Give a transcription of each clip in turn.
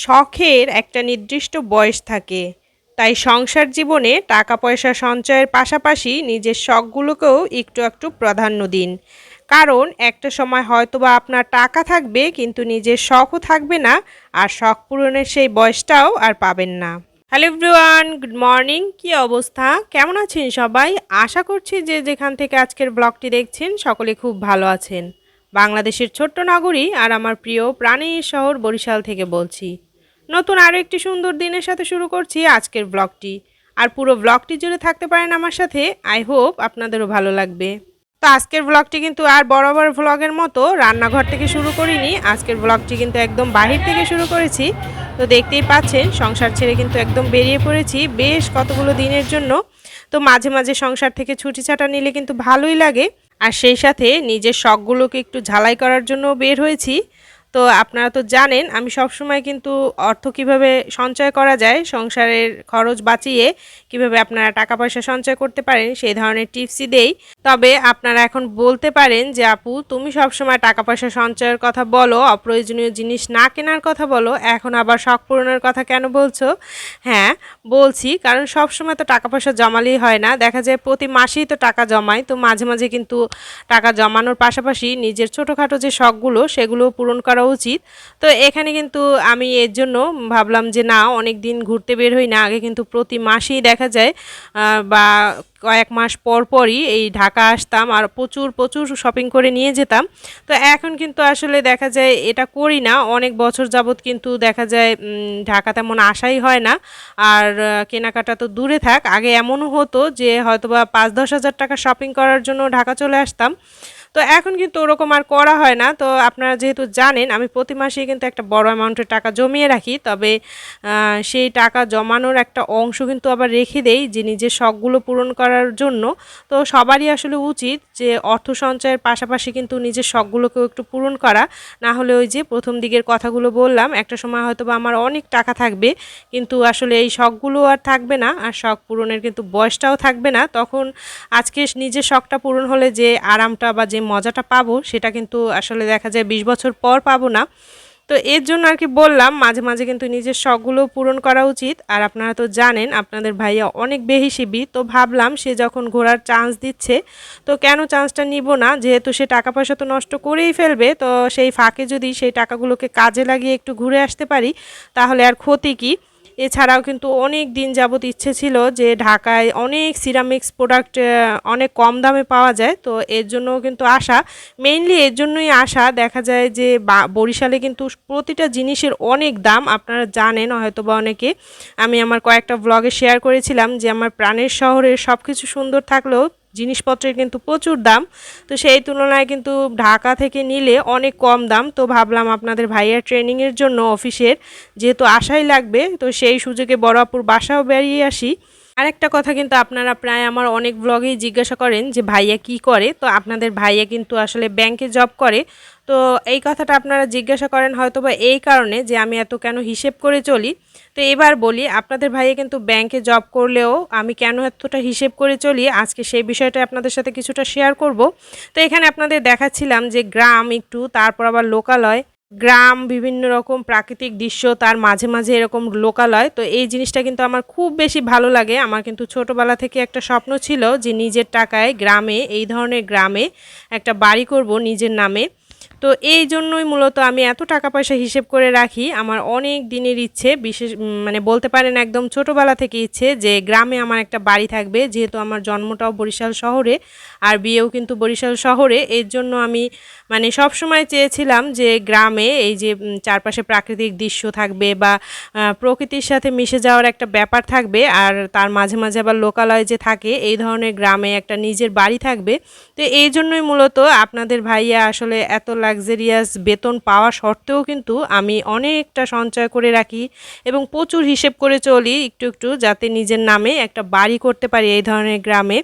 শখের একটা নির্দিষ্ট বয়স থাকে, তাই সংসার জীবনে টাকা পয়সা সঞ্চয়ের পাশাপাশি নিজের শখগুলোকেও একটু একটু প্রাধান্য দিন। কারণ একটা সময় হয়তোবা আপনার টাকা থাকবে কিন্তু নিজের শখও থাকবে না, আর শখ পূরণের সেই বয়সটাও আর পাবেন না। Hello everyone, good morning. কি অবস্থা, কেমন আছেন সবাই? আশা করছি যে যেখান থেকে আজকের ব্লগটি দেখছেন সকলে খুব ভালো আছেন। বাংলাদেশের ছোট্ট নগরী আর আমার প্রিয় প্রাণের শহর বরিশাল থেকে বলছি। নতুন আরও একটি সুন্দর দিনের সাথে শুরু করছি আজকের ব্লগটি। আর পুরো ব্লগটি জুড়ে থাকতে পারেন আমার সাথে। আই হোপ আপনাদেরও ভালো লাগবে। তো আজকের ব্লগটি কিন্তু আর বরাবর ব্লগের মতো রান্নাঘর থেকে শুরু করিনি। আজকের ব্লগটি কিন্তু একদম বাহির থেকে শুরু করেছি। তো দেখতেই পাচ্ছেন সংসার ছেড়ে কিন্তু একদম বেরিয়ে পড়েছি বেশ কতগুলো দিনের জন্য। তো মাঝে মাঝে সংসার থেকে ছুটি ছাটা নিলে কিন্তু ভালোই লাগে। আর সেই সাথে নিজের শখগুলোকে একটু ঝালাই করার জন্য বের হয়েছি। তো আপনারা তো জানেন আমি সবসময় কিন্তু অর্থ কিভাবে সঞ্চয় করা যায়, সংসারের খরচ বাঁচিয়ে কিভাবে আপনারা টাকা পয়সা সঞ্চয় করতে পারেন সেই ধরনের টিপসই দেই। তবে আপনারা এখন বলতে পারেন যে আপু তুমি সবসময় টাকা পয়সা সঞ্চয়ের কথা বলো, অপ্রয়োজনীয় জিনিস না কেনার কথা বলো, এখন আবার শখ পূরণের কথা কেন বলছো? হ্যাঁ, বলছি কারণ সবসময় তো টাকা পয়সা জমালেই হয় না, দেখা যায় প্রতি মাসেই তো টাকা জমাই। তো মাঝে মাঝে কিন্তু টাকা জমানোর পাশাপাশি নিজের ছোটোখাটো যে শখগুলো সেগুলো পূরণ করা উচিত। তো এখানে কিন্তু আমি এর জন্য ভাবলাম যে না, অনেক দিন ঘুরতে বের হই না। আগে কিন্তু প্রতি মাসেই দেখা যায় বা কয়েক মাস পর পরই এই ঢাকা আসতাম আর প্রচুর প্রচুর শপিং করে নিয়ে যেতাম। তো এখন কিন্তু আসলে দেখা যায় এটা করি না, অনেক বছর যাবৎ কিন্তু দেখা যায় ঢাকা তেমন আসাই হয় না। আর কেনাকাটা তো দূরে থাক, আগে এমনও হতো যে হয়তোবা ৫-১০ হাজার টাকা শপিং করার জন্য ঢাকা চলে আসতাম। তো এখন কিন্তু ওরকম আর করা হয় না। তো আপনারা যেহেতু জানেন আমি প্রতি মাসেই কিন্তু একটা বড় অ্যামাউন্টের টাকা জমিয়ে রাখি। তবে সেই টাকা জমানোর একটা অংশ কিন্তু আবার রেখে দেই যে নিজের শখগুলো পূরণ করার জন্য। তো সবারই আসলে উচিত যে অর্থ সঞ্চয়ের পাশাপাশি কিন্তু নিজের শখগুলোকেও একটু পূরণ করা। না হলে ওই যে প্রথম দিকের কথাগুলো বললাম, একটা সময় হয়তোবা আমার অনেক টাকা থাকবে কিন্তু আসলে এই শখগুলো আর থাকবে না, আর শখ পূরণের কিন্তু বয়সটাও থাকবে না। তখন আজকে নিজের শখটা পূরণ হলে যে আরামটা বা যে মজাটা পাবো সেটা কিন্তু আসলে দেখা যায় ২০ বছর পর পাবো না। তো এর জন্য আর কি বললাম মাঝে মাঝে কিন্তু নিজের শখগুলো পূরণ করা উচিত। আর আপনারা তো জানেন আপনাদের ভাইয়া অনেক বেহিশিবি, তো ভাবলাম সে যখন ঘোরার চান্স দিচ্ছে তো কেন চান্সটা নিব না, যেহেতু সে টাকা পয়সা তো নষ্ট করেই ফেলবে। তো সেই ফাঁকে যদি সেই টাকাগুলোকে কাজে লাগিয়ে একটু ঘুরে আসতে পারি তাহলে আর ক্ষতি কি। এছাড়াও কিন্তু অনেক দিন যাবত ইচ্ছে ছিল যে ঢাকায় অনেক সিরামিক্স প্রোডাক্ট অনেক কম দামে পাওয়া যায়। তো এর জন্যও কিন্তু আসা, মেইনলি এর জন্যই আসা। দেখা যায় যে বরিশালে কিন্তু প্রতিটা জিনিসের অনেক দাম, আপনারা জানেন হয়তো বা অনেকে। আমি আমার কয়েকটা ব্লগে শেয়ার করেছিলাম যে আমার প্রাণের শহরে সব কিছু সুন্দর থাকলেও জিনিসপত্রের কিন্তু প্রচুর দাম। তো সেই তুলনায় কিন্তু ঢাকা থেকে নিলে অনেক কম দাম। তো ভাবলাম আপনাদের ভাইয়ার ট্রেনিংয়ের জন্য অফিসের যেহেতু আসাই লাগবে, তো সেই সুযোগে বড় আপুর বাসাও বেরিয়ে আসি। আরেকটা কথা কিন্তু আপনারা প্রায় আমার অনেক ব্লগেই জিজ্ঞাসা করেন যে ভাইয়া কি করে। তো আপনাদের ভাইয়া কিন্তু আসলে ব্যাংকে জব করে। তো এই কথাটা আপনারা জিজ্ঞাসা করেন হয়তোবা এই কারণে যে আমি এত কেন হিসেব করে চলি। তো এবার বলি, আপনাদের ভাইয়া কিন্তু ব্যাংকে জব করলেও আমি কেন এতটা হিসেব করে চলি আজকে সেই বিষয়টা আপনাদের সাথে কিছুটা শেয়ার করব। তো এখানে আপনাদের দেখাচ্ছিলাম যে গ্রাম একটু, তারপর আবার লোকালয়। গ্রাম, বিভিন্ন রকম প্রাকৃতিক দৃশ্য, তার মাঝে মাঝে এরকম লোকালয়। তো এই জিনিসটা কিন্তু আমার খুব বেশি ভালো লাগে। আমার কিন্তু ছোটোবেলা থেকে একটা স্বপ্ন ছিল যে নিজের টাকায় গ্রামে, এই ধরনের গ্রামে একটা বাড়ি করব নিজের নামে। তো এই জন্যই মূলত আমি এত টাকা পয়সা হিসেব করে রাখি। আমার অনেক দিনের ইচ্ছে, বিশেষ মানে বলতে পারেন একদম ছোটোবেলা থেকে ইচ্ছে যে গ্রামে আমার একটা বাড়ি থাকবে। যেহেতু আমার জন্মটাও বরিশাল শহরে আর বিয়েও কিন্তু বরিশাল শহরে, এর জন্য আমি মানে সবসময় চেয়েছিলাম যে গ্রামে এই যে চারপাশে প্রাকৃতিক দৃশ্য থাকবে বা প্রকৃতির সাথে মিশে যাওয়ার একটা ব্যাপার থাকবে, আর তার মাঝে মাঝে আবার লোকালয় যে থাকে এই ধরনের গ্রামে একটা নিজের বাড়ি থাকবে। তো এই জন্যই মূলত আপনাদের ভাইয়া আসলে এত লাক্সারিয়াস বেতন পাওয়া সত্ত্বেও কিন্তু আমি অনেকটা সঞ্চয় করে রাখি এবং প্রচুর হিসেব করে চলি একটু একটু, যাতে নিজের নামে একটা বাড়ি করতে পারি এই ধরনের গ্রামে।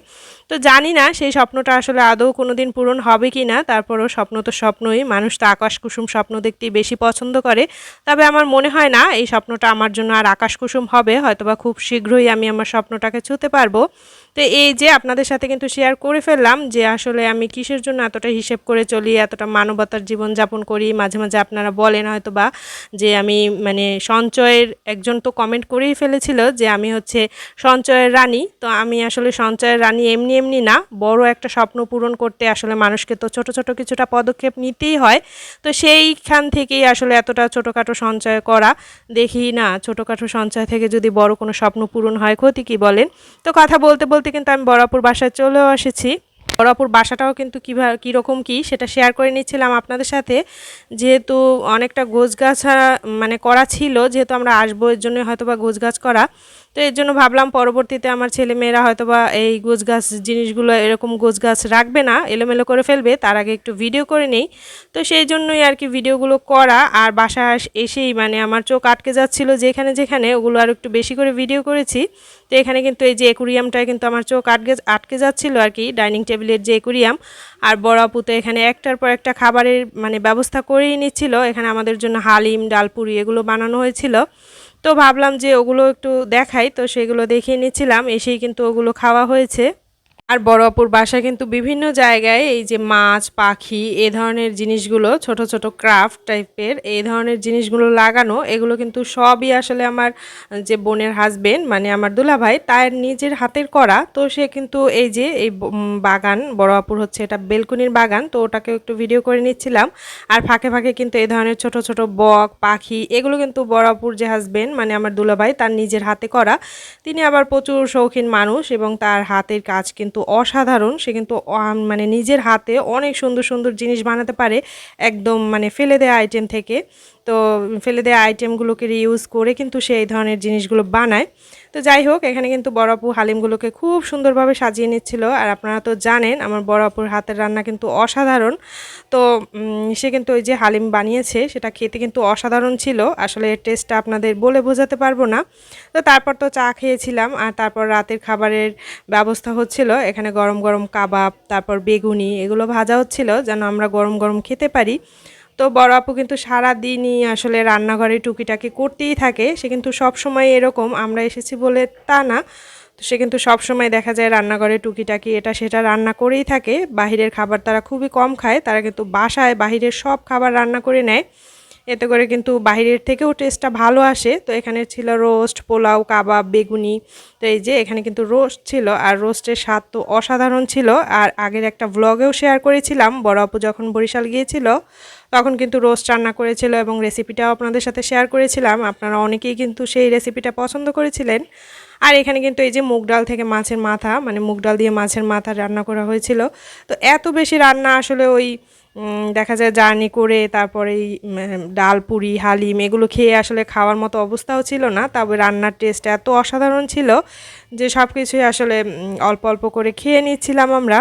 তো তো জানি না সেই স্বপ্নটা আসলে আদৌ কোনোদিন পূরণ হবে কি না। তারপরেও স্বপ্ন তো স্বপ্নই। মানুষ তো আকাশ কুসুম স্বপ্ন দেখতেই বেশি পছন্দ করে। তবে আমার মনে হয় না এই স্বপ্নটা আমার জন্য আর আকাশ কুসুম হবে। হয়তোবা খুব শীঘ্রই আমি আমার স্বপ্নটাকে ছুঁতে পারবো। তো এই যে আপনাদের সাথে কিন্তু শেয়ার করে ফেললাম যে আসলে আমি কিসের জন্য এতটা হিসেব করে চলি, এতটা মানবতার জীবনযাপন করি। মাঝে, মাঝে আপনারা বলেন হয়তোবা যে আমি মানে সঞ্চয়ের একজন তো কমেন্ট করেই ফেলেছিল যে আমি হচ্ছে সঞ্চয়ের রানী। তো আমি আসলে সঞ্চয়ের রানী এমনি, এমনি না। বড় একটা স্বপ্ন পূরণ করতে আসলে মানুষকে তো ছোট, ছোট কিছুটা পদক্ষেপ নিতেই হয়। তো সেইখান থেকেই আসলে এতটা ছোটখাটো সঞ্চয় করা। দেখি না ছোটখাটো সঞ্চয় থেকে যদি বড় কোনো স্বপ্ন পূরণ হয় ক্ষতি কী বলেন? তো কথা বলতে, বলতে কিন্তু আমি বড় আপুর বাসায় চলেও এসেছি। বড় আপুর বাসাটাও কিন্তু কীরকম কী সেটা শেয়ার করে নিচ্ছিলাম আপনাদের সাথে। যেহেতু অনেকটা গোছগাছা মানে করা ছিল, যেহেতু আমরা আসবো এর জন্যই হয়তোবা গোছগাছ করা। তো এর জন্য ভাবলাম পরবর্তীতে আমার ছেলেমেয়েরা হয়তোবা এই গোছগাছ জিনিসগুলো এরকম গোছগাছ রাখবে না, এলোমেলো করে ফেলবে। তার আগে একটু ভিডিও করে নেই। তো সেই জন্যই আর কি ভিডিওগুলো করা। আর বাসায় এসেই মানে আমার চোখ আটকে যাচ্ছিল যেখানে যেখানে, ওগুলো আর একটু বেশি করে ভিডিও করেছি। তো এখানে কিন্তু এই যে অ্যাকুরিয়ামটায় কিন্তু আমার চোখ আটকে যাচ্ছিল আর কি, ডাইনিং টেবিলের যে অ্যাকুরিয়াম। আর বড় আপু তো এখানে একটার পর একটা খাবারের মানে ব্যবস্থা করেই নিচ্ছিল। এখানে আমাদের জন্য হালিম, ডালপুরি এগুলো বানানো হয়েছিল। তো ভাবলাম যে ওগুলো একটু দেখাই, তো সেগুলো দেখিয়ে নিচ্ছিলাম। এসেই কিন্তু ওগুলো খাওয়া হয়েছে। আর বড় আপুর বাসায় কিন্তু বিভিন্ন জায়গায় এই যে মাছ, পাখি এ ধরনের জিনিসগুলো ছোট, ছোট ক্রাফট টাইপের এই ধরনের জিনিসগুলো লাগানো, এগুলো কিন্তু সবই আসলে আমার যে বোনের হাসবেন্ড মানে আমার দুলাভাই তার নিজের হাতের করা। তো সে কিন্তু এই যে এই বাগান, বড় আপুর হচ্ছে এটা বেলকুনির বাগান, তো ওটাকেও একটু ভিডিও করে নিচ্ছিলাম। আর ফাঁকে, ফাঁকে কিন্তু এই ধরনের ছোট, ছোট বক, পাখি এগুলো কিন্তু বড় আপুর যে হাসবেন্ড মানে আমার দুলাভাই তার নিজের হাতে করা। তিনি আবার প্রচুর শৌখিন মানুষ এবং তার হাতের কাজ কিন্তু অসাধারণ। সে কিন্তু মানে নিজের হাতে অনেক সুন্দর, সুন্দর জিনিস বানাতে পারে একদম মানে ফেলে দেওয়া আইটেম থেকে। তো ফেলে দেওয়া আইটেমগুলোকে রিউজ করে কিন্তু সে এই ধরনের জিনিসগুলো বানায়। তো যাই হোক এখানে কিন্তু বড় আপু হালিমগুলোকে খুব সুন্দরভাবে সাজিয়ে নিচ্ছিল। আর আপনারা তো জানেন আমার বড় আপুর হাতের রান্না কিন্তু অসাধারণ। তো সে কিন্তু ওই যে হালিম বানিয়েছে সেটা খেতে কিন্তু অসাধারণ ছিল। আসলে এর টেস্টটা আপনাদের বলে বোঝাতে পারবো না। তো তারপর তো চা খেয়েছিলাম আর তারপর রাতের খাবারের ব্যবস্থা হচ্ছিল। এখানে গরম, গরম কাবাব, তারপর বেগুনি এগুলো ভাজা হচ্ছিল যেন আমরা গরম, গরম খেতে পারি। তো বড় আপু কিন্তু সারাদিনই আসলে রান্নাঘরে টুকিটাকি করতেই থাকে। সে কিন্তু সবসময় এরকম, আমরা এসেছি বলে তা না। তো সে কিন্তু সবসময় দেখা যায় রান্নাঘরে টুকিটাকি এটা সেটা রান্না করেই থাকে। বাহিরের খাবার তারা খুবই কম খায়। তারা কিন্তু বাসায় বাহিরের সব খাবার রান্না করে নেয়। এতে করে কিন্তু বাহিরের থেকেও টেস্টটা ভালো আসে। তো এখানে ছিল রোস্ট, পোলাও, কাবাব, বেগুনি। তো এই যে এখানে কিন্তু রোস্ট ছিল আর রোস্টের স্বাদ তো অসাধারণ ছিল। আর আগের একটা ভ্লগেও শেয়ার করেছিলাম বড় আপু যখন বরিশাল গিয়েছিল তখন কিন্তু রোস্ট রান্না করেছিল এবং রেসিপিটাও আপনাদের সাথে শেয়ার করেছিলাম। আপনারা অনেকেই কিন্তু সেই রেসিপিটা পছন্দ করেছিলেন। আর এখানে কিন্তু এই যে মুগ ডাল থেকে মাছের মাথা মানে মুগ ডাল দিয়ে মাছের মাথা রান্না করা হয়েছিল। তো এত বেশি রান্না আসলে ওই দেখা যায় জার্নি করে তারপরে এই ডাল, পুরি, হালিম এগুলো খেয়ে আসলে খাওয়ার মতো অবস্থাও ছিল না। তবে রান্নার টেস্ট এত অসাধারণ ছিল যে সব কিছুই আসলে অল্প, অল্প করে খেয়ে নিচ্ছিলাম আমরা।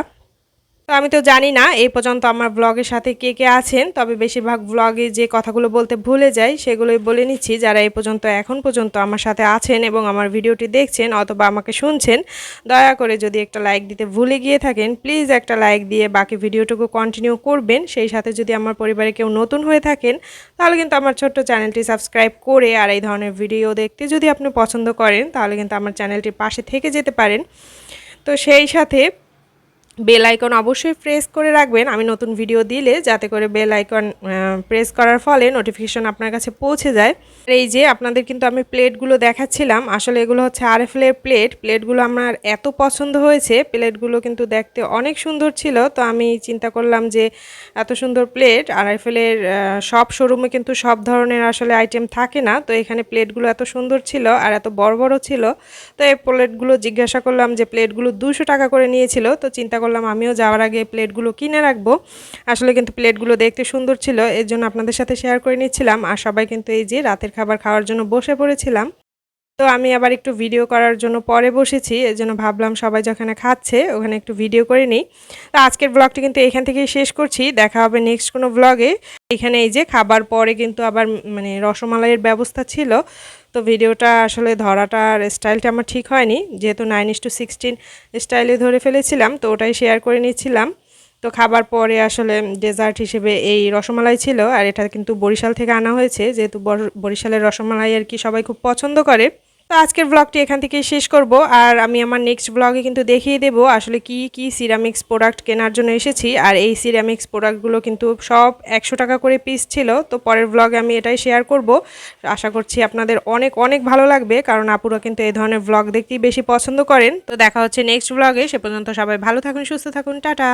তো আমি তো জানি না এই পর্যন্ত আমার ব্লগের সাথে কে কে আছেন, তবে বেশিরভাগ ব্লগে যে কথাগুলো বলতে ভুলে যাই সেগুলোই বলে নিচ্ছি। যারা এই পর্যন্ত এখন পর্যন্ত আমার সাথে আছেন এবং আমার ভিডিওটি দেখছেন অথবা আমাকে শুনছেন, দয়া করে যদি একটা লাইক দিতে ভুলে গিয়ে থাকেন প্লিজ একটা লাইক দিয়ে বাকি ভিডিওটুকু কন্টিনিউ করবেন। সেই সাথে যদি আমার পরিবারে কেউ নতুন হয়ে থাকেন তাহলে কিন্তু আমার ছোট্ট চ্যানেলটি সাবস্ক্রাইব করে আর এই ধরনের ভিডিও দেখতে যদি আপনি পছন্দ করেন তাহলে কিন্তু আমার চ্যানেলটির পাশে থেকে যেতে পারেন। তো সেই সাথে বেল আইকন অবশ্যই প্রেস করে রাখবেন আমি নতুন ভিডিও দিলে, যাতে করে বেল আইকন প্রেস করার ফলে নোটিফিকেশন আপনার কাছে পৌঁছে যায়। এই যে আপনাদের কিন্তু আমি প্লেটগুলো দেখাচ্ছিলাম, আসলে এগুলো হচ্ছে আরএফএলের প্লেটগুলো আমার এত পছন্দ হয়েছে। প্লেটগুলো কিন্তু দেখতে অনেক সুন্দর ছিল। তো আমি চিন্তা করলাম যে এত সুন্দর প্লেট আরএফএলের সব শোরুমে কিন্তু সব ধরনের আসলে আইটেম থাকে না। তো এখানে প্লেটগুলো এত সুন্দর ছিল আর এত বড় বড় ছিল। তো এই প্লেটগুলো জিজ্ঞাসা করলাম যে প্লেটগুলো 200 টাকা করে নিয়েছিল। তো চিন্তা করলাম আমিও যাওয়ার আগে প্লেটগুলো কিনে রাখবো। আসলে কিন্তু প্লেটগুলো দেখতে সুন্দর ছিল, এর জন্য আপনাদের সাথে শেয়ার করে নিচ্ছিলাম। আর সবাই কিন্তু এই যে রাতের খাবার খাওয়ার জন্য বসে পড়েছিলাম। তো তো আমি আবার একটু ভিডিও করার জন্য পরে বসেছি, এজন্য ভাবলাম সবাই যেখানে খাচ্ছে ওখানে একটু ভিডিও করে নিই। তো আজকের ব্লগটি কিন্তু এখান থেকেই শেষ করছি, দেখা হবে নেক্সট কোনো ব্লগে। এখানে এই যে খাবার পরে কিন্তু আবার মানে রসমালাইয়ের ব্যবস্থা ছিল, তো ভিডিওটা আসলে ধরাটার স্টাইলটা আমার ঠিক হয়নি, যেহেতু 9:16 স্টাইলে ধরে ফেলেছিলাম, তো ওটাই শেয়ার করে নিচ্ছিলাম। তো খাবার পরে আসলে ডেজার্ট হিসেবে এই রসমালাই ছিল, আর এটা কিন্তু বরিশাল থেকে আনা হয়েছে, যেহেতু বরিশালের রসমালাই আর কি সবাই খুব পছন্দ করে। তো আজকের ব্লগটি এখান থেকেই শেষ করব, আর আমি আমার নেক্সট ব্লগে কিন্তু দেখিয়ে দেব আসলে কি কি সিরামিক্স প্রোডাক্ট কেনার জন্য এসেছি। আর এই সিরামিক্স প্রোডাক্টগুলো কিন্তু সব 100 টাকা করে পিস ছিল। তো পরের ব্লগে আমি এটাই শেয়ার করব, আশা করছি আপনাদের অনেক অনেক ভালো লাগবে, কারণ আপুরা কিন্তু এই ধরনের ব্লগ দেখতেই বেশি পছন্দ করেন। তো দেখা হচ্ছে নেক্সট ব্লগে, সে পর্যন্ত সবাই ভালো থাকুন, সুস্থ থাকুন, টাটা।